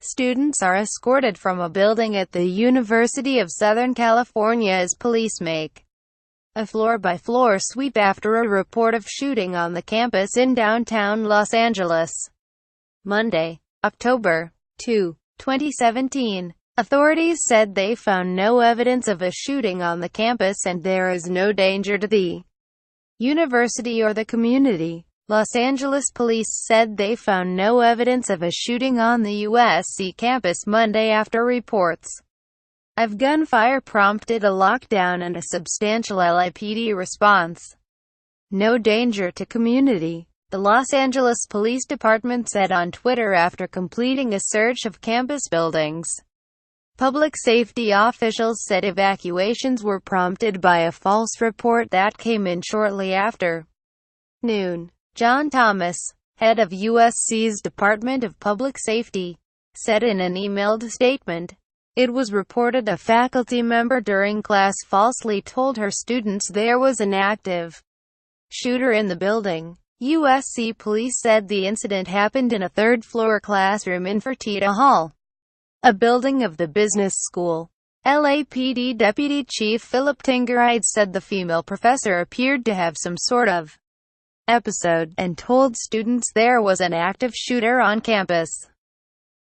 Students are escorted from a building at the University of Southern California as police make a floor-by-floor sweep after a report of shooting on the campus in downtown Los Angeles. Monday, October 2, 2017. Authorities said they found no evidence of a shooting on the campus and there is no danger to the university or the community. Los Angeles police said they found no evidence of a shooting on the USC campus Monday after reports of gunfire prompted a lockdown and a substantial LAPD response. No danger to community, the Los Angeles Police Department said on Twitter after completing a search of campus buildings. Public safety officials said evacuations were prompted by a false report that came in shortly after noon. John Thomas, head of USC's Department of Public Safety, said in an emailed statement, "It was reported a faculty member during class falsely told her students there was an active shooter in the building." USC police said the incident happened in a third-floor classroom in Fertitta Hall, a building of the business school. LAPD Deputy Chief Philip Tingeride said the female professor appeared to have some sort of episode, and told students there was an active shooter on campus.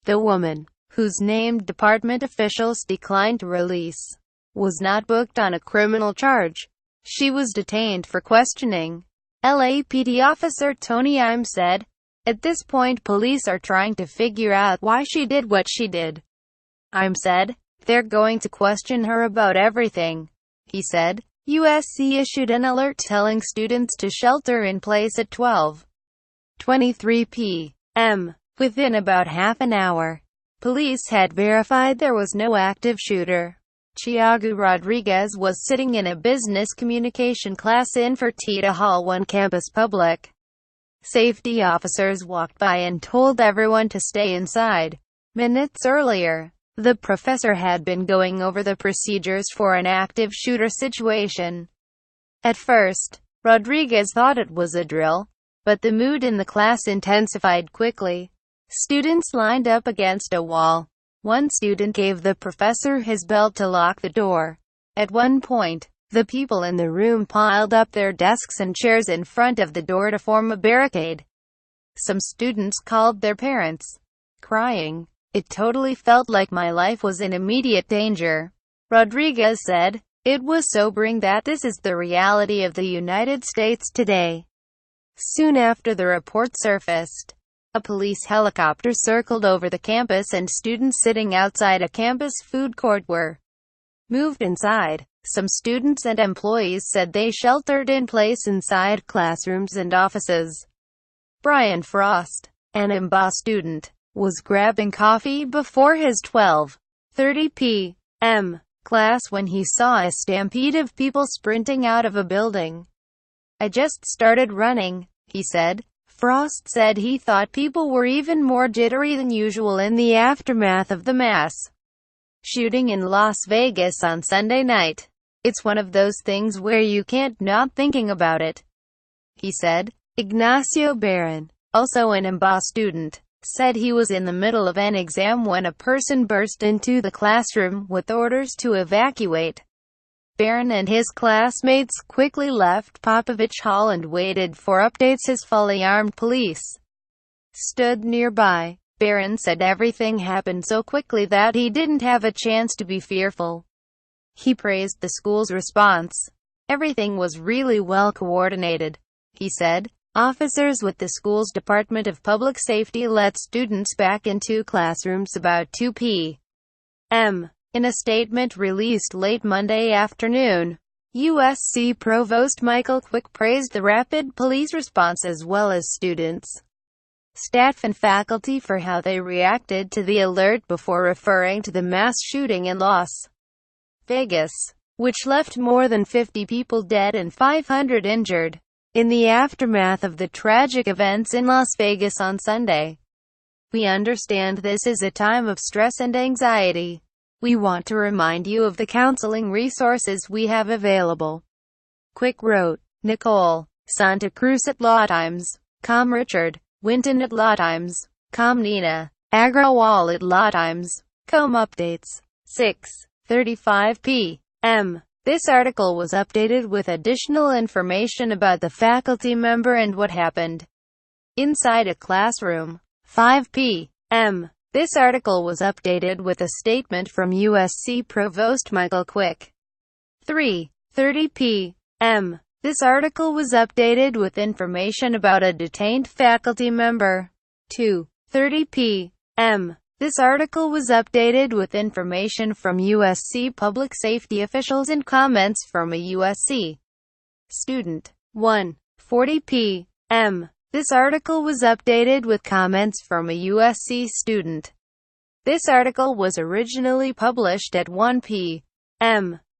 The woman, whose name department officials declined to release, was not booked on a criminal charge. She was detained for questioning. LAPD officer Tony Im said, "At this point police are trying to figure out why she did what she did." Im said, "They're going to question her about everything." He said, USC issued an alert telling students to shelter in place at 12:23 p.m. Within about half an hour, police had verified there was no active shooter. Tiago Rodriguez was sitting in a business communication class in Fertitta Hall when campus public safety officers walked by and told everyone to stay inside. Minutes earlier, the professor had been going over the procedures for an active shooter situation. At first, Rodriguez thought it was a drill, but the mood in the class intensified quickly. Students lined up against a wall. One student gave the professor his belt to lock the door. At one point, the people in the room piled up their desks and chairs in front of the door to form a barricade. Some students called their parents, crying, "It totally felt like my life was in immediate danger." Rodriguez said, "It was sobering that this is the reality of the United States today." Soon after the report surfaced, a police helicopter circled over the campus and students sitting outside a campus food court were moved inside. Some students and employees said they sheltered in place inside classrooms and offices. Brian Frost, an MBA student, was grabbing coffee before his 12:30 p.m. class when he saw a stampede of people sprinting out of a building. "I just started running," he said. Frost said he thought people were even more jittery than usual in the aftermath of the mass shooting in Las Vegas on Sunday night. "It's one of those things where you can't not thinking about it," he said. Ignacio Barron, also an MBA student, said he was in the middle of an exam when a person burst into the classroom with orders to evacuate. Barron and his classmates quickly left Popovich Hall and waited for updates. His fully armed police stood nearby. Barron said everything happened so quickly that he didn't have a chance to be fearful. He praised the school's response. "Everything was really well coordinated," he said. Officers with the school's Department of Public Safety let students back into classrooms about 2 p.m. In a statement released late Monday afternoon, USC Provost Michael Quick praised the rapid police response as well as students, staff and faculty for how they reacted to the alert before referring to the mass shooting in Las Vegas, which left more than 50 people dead and 500 injured. In the aftermath of the tragic events in Las Vegas on Sunday, "We understand this is a time of stress and anxiety. We want to remind you of the counseling resources we have available," Quick wrote. Nicole Santa Cruz at Law Times. Richard Winton at Law Times. Nina Agrawal at law times. Com updates. 6:35 p.m. This article was updated with additional information about the faculty member and what happened inside a classroom. 5 p.m. This article was updated with a statement from USC Provost Michael Quick. 3:30 p.m. This article was updated with information about a detained faculty member. 2:30 p.m. This article was updated with information from USC public safety officials and comments from a USC student. 1:40 p.m. This article was updated with comments from a USC student. This article was originally published at 1 p.m.